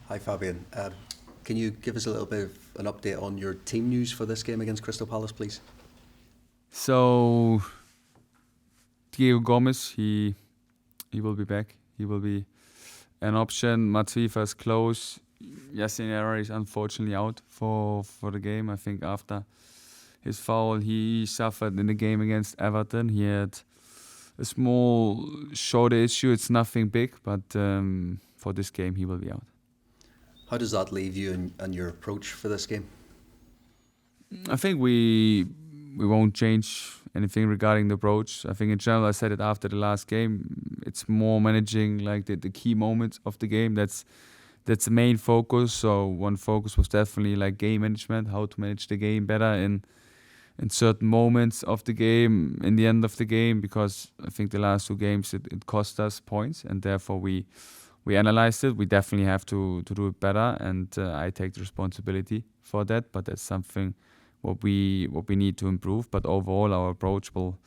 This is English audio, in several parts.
Hi, Fabian. Can you give us a little bit of an update on your team news for this game against Crystal Palace, please? So Diego Gomez, he will be back. He will be an option. Matvifa is close. Yasin Ayari is unfortunately out for the game. I think after his foul he suffered in the game against Everton. He had a small shoulder issue. It's nothing big, but for this game he will be out. How does that leave you and your approach for this game? I think we won't change anything regarding the approach. I think in general, I said it after the last game, it's more managing like the key moments of the game. That's the main focus. So one focus was definitely like game management, how to manage the game better in certain moments of the game, in the end of the game, because I think the last two games it cost us points, and therefore we analyzed it. We definitely have to do it better, and I take the responsibility for that. But that's something what we need to improve. But overall, our approach will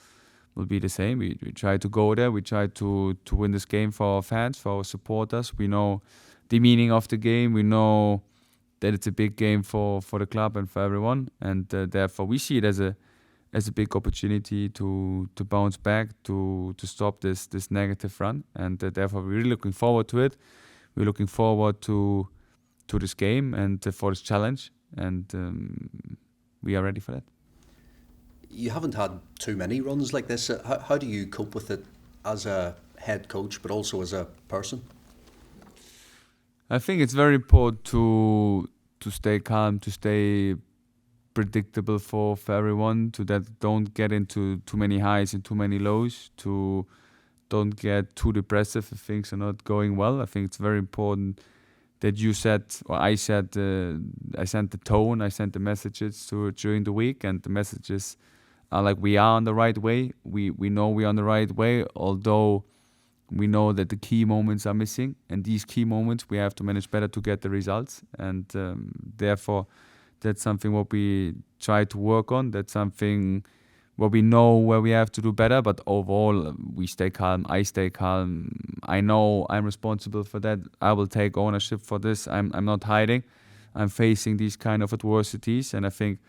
be the same. We try to go there. We try to win this game for our fans, for our supporters. We know the meaning of the game. We know that it's a big game for the club and for everyone, and therefore we see it as a big opportunity to bounce back, to stop this negative run, and therefore we're really looking forward to it. We're looking forward to this game and for this challenge, and we are ready for that. You haven't had too many runs like this. How do you cope with it as a head coach, but also as a person? I think it's very important to stay calm, to stay predictable for everyone, to that don't get into too many highs and too many lows, to don't get too depressive if things are not going well. I think it's very important that you said, or I said, I sent the tone, I sent the messages during the week, and the messages are like we are on the right way. We know we're on the right way, although we know that the key moments are missing, and these key moments we have to manage better to get the results, and therefore that's something what we try to work on. That's something what we know where we have to do better, but overall we stay calm. I stay calm. I know I'm responsible for that. I will take ownership for this. I'm not hiding. I'm facing these kind of adversities, and I think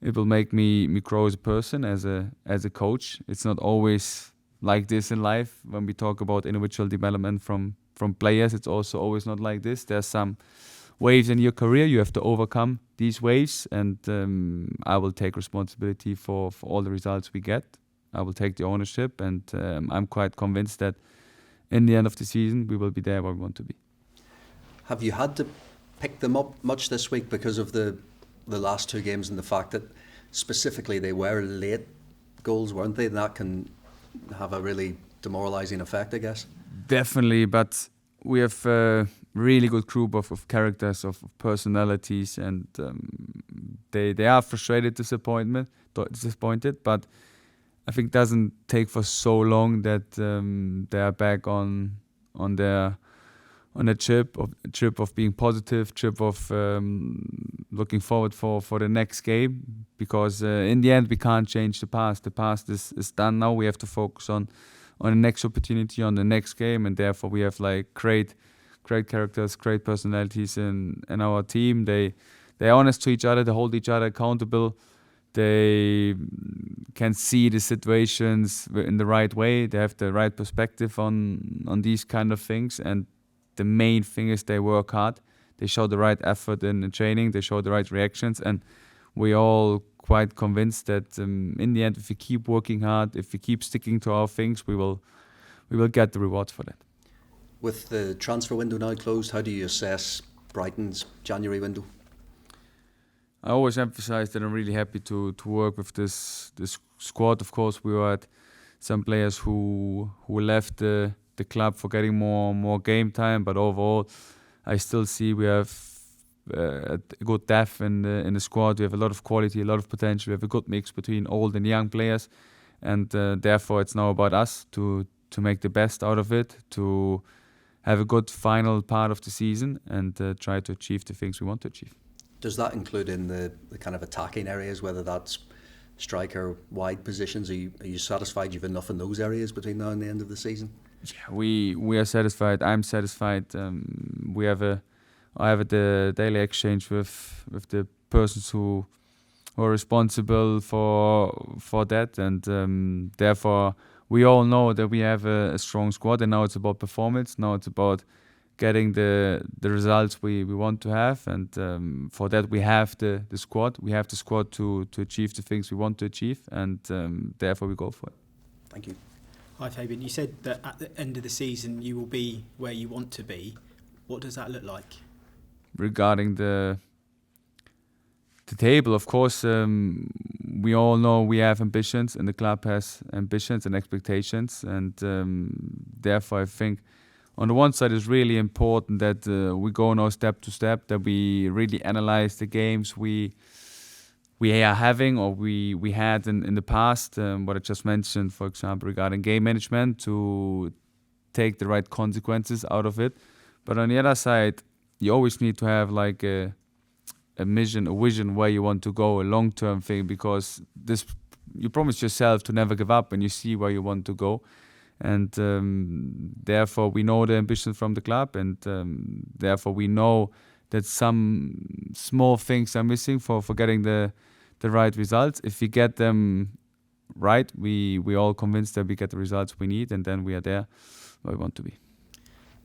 it will make me grow as a person, as a coach. It's not always like this in life. When we talk about individual development from players, it's also always not like this. There's some waves in your career. You have to overcome these waves, and I will take responsibility for all the results we get. I will take the ownership, and I'm quite convinced that in the end of the season we will be there where we want to be. Have you had to pick them up much this week because of the last two games and the fact that specifically they were late goals, weren't they? And that can have a really demoralising effect, I guess. Definitely, but we have a really good group of characters, of personalities, and they are frustrated, disappointed, but I think it doesn't take for so long that they are back on a trip of being positive, trip of looking forward for the next game, because in the end we can't change the past. The past is done now. We have to focus on the next opportunity, on the next game, and therefore we have like great characters, great personalities in our team. They're honest to each other. They hold each other accountable. They can see the situations in the right way. They have the right perspective on these kind of things, and the main thing is they work hard. They show the right effort in the training. They show the right reactions, and we're all quite convinced that in the end, if we keep working hard, if we keep sticking to our things, we will get the rewards for that. With the transfer window now closed, how do you assess Brighton's January window? I always emphasize that I'm really happy to work with this squad. Of course, we had some players who left the club for getting more game time, but overall, I still see we have a good depth in the squad. We have a lot of quality, a lot of potential. We have a good mix between old and young players, and therefore it's now about us to make the best out of it, to have a good final part of the season, and try to achieve the things we want to achieve. Does that include in the kind of attacking areas, whether that's striker, wide positions? Are you satisfied you've enough in those areas between now and the end of the season? Yeah, we are satisfied. I'm satisfied. We have a I have the daily exchange with the persons who are responsible for that, and therefore we all know that we have a strong squad, and now it's about performance. Now it's about getting the results we want to have, and for that we have the squad. We have the squad to achieve the things we want to achieve, and therefore we go for it. Thank you. Hi Fabian, you said that at the end of the season you will be where you want to be. What does that look like? Regarding the table, of course, we all know we have ambitions, and the club has ambitions and expectations, and therefore I think on the one side it's really important that we go now step to step, that we really analyze the games we are having, or we had in the past, what I just mentioned, for example, regarding game management, to take the right consequences out of it. But on the other side, you always need to have like a vision where you want to go, a long-term thing, because this you promise yourself to never give up, and you see where you want to go, and therefore we know the ambition from the club, and therefore we know that some small things are missing for getting the right results. If we get them right, we all convinced that we get the results we need, and then we are there where we want to be.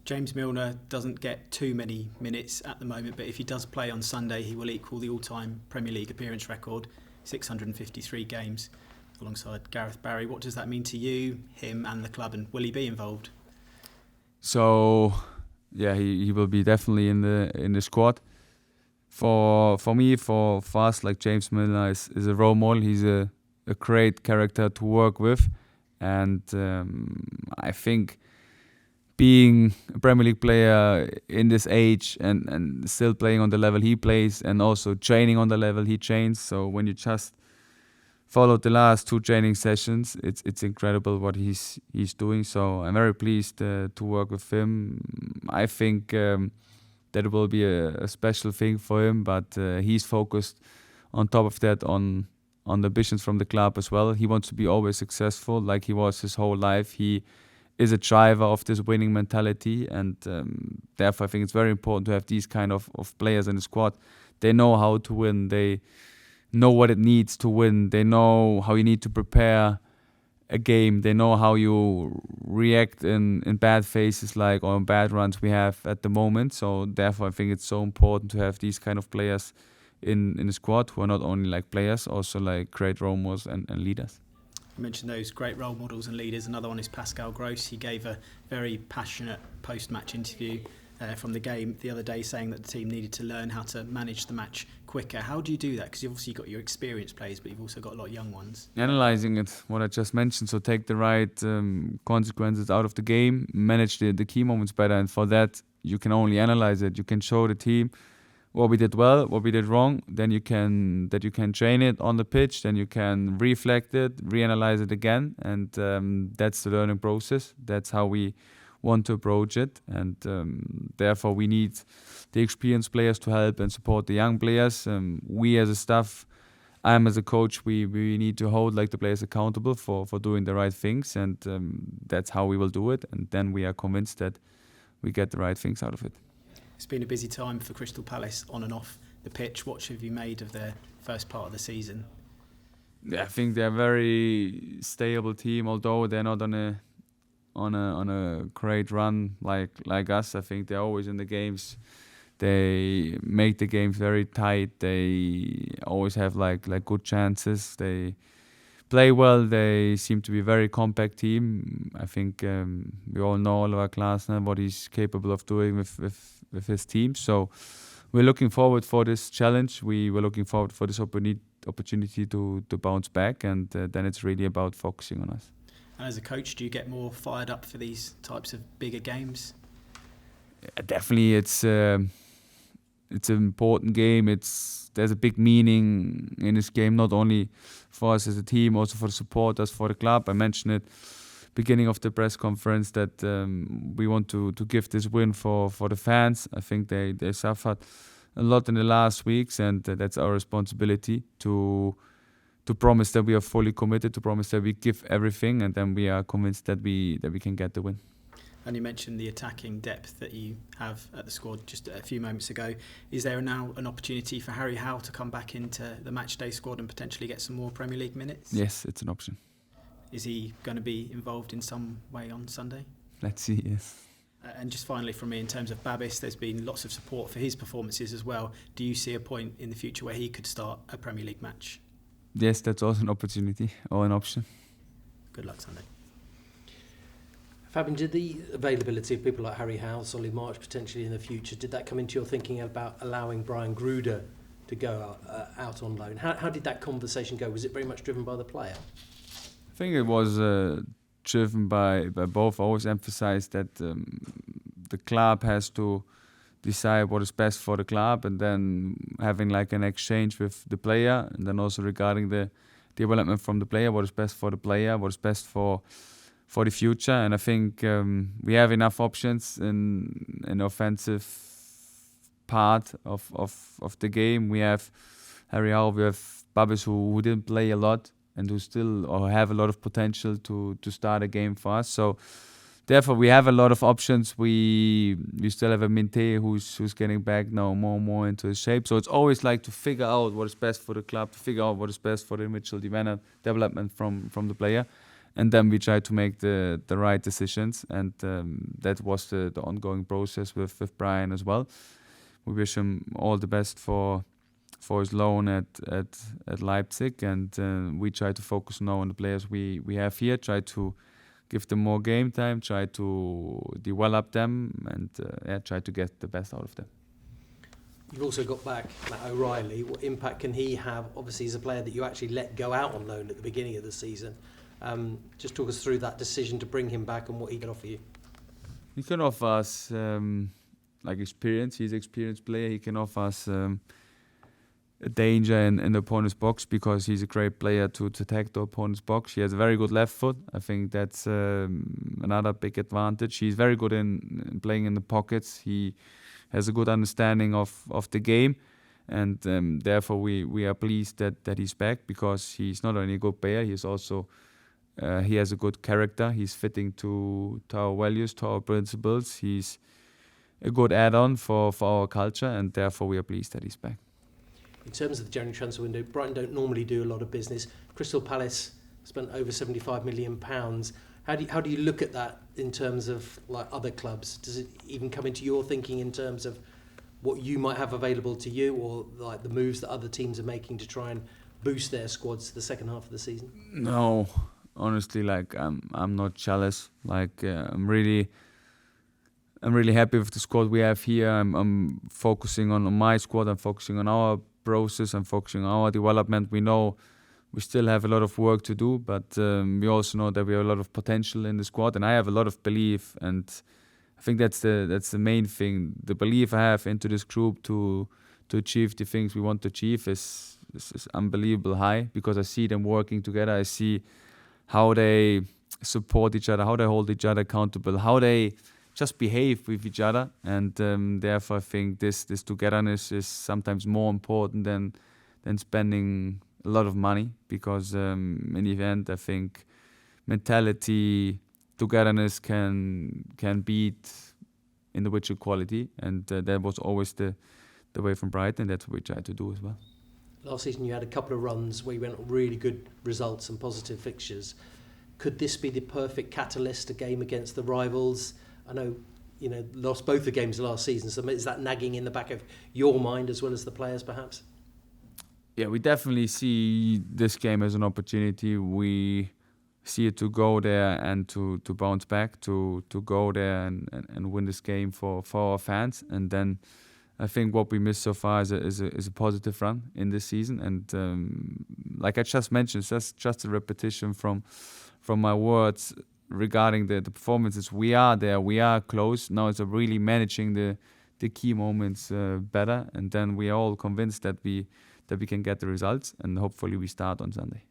James Milner doesn't get too many minutes at the moment, but if he does play on Sunday, he will equal the all-time Premier League appearance record, 653 games, alongside Gareth Barry. What does that mean to you, him and the club, and will he be involved? So, yeah, he will be definitely in the squad. For me, for us, like James Milner is a role model. He's a great character to work with, and I think being a Premier League player in this age and still playing on the level he plays, and also training on the level he trains. So when you just follow the last 2 training sessions, it's incredible what he's doing. So I'm very pleased to work with him. I think that it will be a special thing for him, but he's focused on top of that on the ambitions from the club as well. He wants to be always successful, like he was his whole life. He is a driver of this winning mentality, and therefore I think it's very important to have these kind of players in the squad. They know how to win, they know what it needs to win, they know how you need to prepare a game, they know how you react in bad phases like or in bad runs we have at the moment. So therefore I think it's so important to have these kind of players in the squad who are not only like players, also like great role models and leaders. You mentioned those great role models and leaders. Another one is Pascal Gross. He gave a very passionate post-match interview from the game the other day, saying that the team needed to learn how to manage the match quicker. How do you do that? Because you've obviously got your experienced players, but you've also got a lot of young ones. Analyzing it, what I just mentioned, so take the right consequences out of the game, manage the key moments better, and for that you can only analyze it. You can show the team what we did well, what we did wrong, then you can train it on the pitch, then you can reflect it, reanalyze it again, and that's the learning process. That's how we want to approach it, and therefore we need the experienced players to help and support the young players. We as a staff, I'm as a coach, we need to hold like the players accountable for doing the right things, and that's how we will do it, and then we are convinced that we get the right things out of it. It's been a busy time for Crystal Palace on and off the pitch. What have you made of their first part of the season? Yeah, I think they're a very stable team, although they're not on a great run like us. I think they're always in the games. They make the games very tight. They always have like good chances. They play well. They seem to be a very compact team. I think we all know Oliver Glasner, what he's capable of doing with his team. So we're looking forward for this challenge. We were looking forward for this opportunity to bounce back, and then it's really about focusing on us. And as a coach, do you get more fired up for these types of bigger games? Yeah, definitely, it's an important game. There's a big meaning in this game, not only for us as a team, also for the supporters, for the club. I mentioned it beginning of the press conference that we want to give this win for the fans. I think they suffered a lot in the last weeks, and that's our responsibility to promise that we are fully committed, to promise that we give everything, and then we are convinced that we can get the win. And you mentioned the attacking depth that you have at the squad just a few moments ago. Is there now an opportunity for Harry Howe to come back into the matchday squad and potentially get some more Premier League minutes? Yes, it's an option. Is he going to be involved in some way on Sunday? Let's see, yes. And just finally from me, in terms of Babis, there's been lots of support for his performances as well. Do you see a point in the future where he could start a Premier League match? Yes, that's also an opportunity or an option. Good luck Sunday. Fabian, did the availability of people like Harry Howe, Solly March potentially in the future, did that come into your thinking about allowing Brian Gruder to go out on loan? How did that conversation go? Was it very much driven by the player? I think it was driven by both. I always emphasize that the club has to decide what is best for the club, and then having like an exchange with the player, and then also regarding the development from the player, what is best for the player, what is best for the future. And I think we have enough options in an offensive part of the game. We have Harry Howe, we have Babis who didn't play a lot and who still or have a lot of potential to start a game for us. So therefore we have a lot of options. We still have a Minte who's getting back now more and more into his shape. So it's always like to figure out what is best for the club, to figure out what is best for the individual development from the player. And then we try to make the right decisions, and that was the ongoing process with Brian as well. We wish him all the best for his loan at Leipzig, and we try to focus now on the players we have here, try to give them more game time, try to develop them, and try to get the best out of them. You've also got back Matt O'Reilly. What impact can he have? Obviously, he's a player that you actually let go out on loan at the beginning of the season. Just talk us through that decision to bring him back and what he can offer you. He can offer us like experience. He's an experienced player. He can offer us a danger in the opponent's box because he's a great player to attack the opponent's box. He has a very good left foot. I think that's another big advantage. He's very good in playing in the pockets. He has a good understanding of the game. And therefore we are pleased that he's back, because he's not only a good player, he's also he has a good character. He's fitting to our values, to our principles. He's a good add-on for our culture, and therefore we are pleased that he's back. In terms of the January transfer window, Brighton don't normally do a lot of business. Crystal Palace spent over £75 million. How do you look at that in terms of like other clubs? Does it even come into your thinking in terms of what you might have available to you, or like the moves that other teams are making to try and boost their squads the second half of the season? No, honestly, like I'm not jealous. Like I'm really happy with the squad we have here. I'm focusing on my squad. I'm focusing on our process. I'm focusing on our development. We know we still have a lot of work to do, but we also know that we have a lot of potential in the squad, and I have a lot of belief, and I think that's the main thing. The belief I have into this group to achieve the things we want to achieve is unbelievable high, because I see them working together. I see how they support each other, how they hold each other accountable, how they just behave with each other, and therefore I think this togetherness is sometimes more important than spending a lot of money, because in the end I think mentality, togetherness can beat individual quality, and that was always the way from Brighton. That's what we try to do as well. Last season you had a couple of runs where you went on really good results and positive fixtures. Could this be the perfect catalyst, a game against the rivals? I know lost both the games last season, so is that nagging in the back of your mind as well as the players perhaps? Yeah, we definitely see this game as an opportunity. We see it to go there and to bounce back, to go there and win this game for our fans. And then I think what we missed so far is a positive run in this season. And like I just mentioned, it's just a repetition from my words regarding the performances. We are there, we are close. Now it's really managing the key moments better. And then we are all convinced that we can get the results, and hopefully we start on Sunday.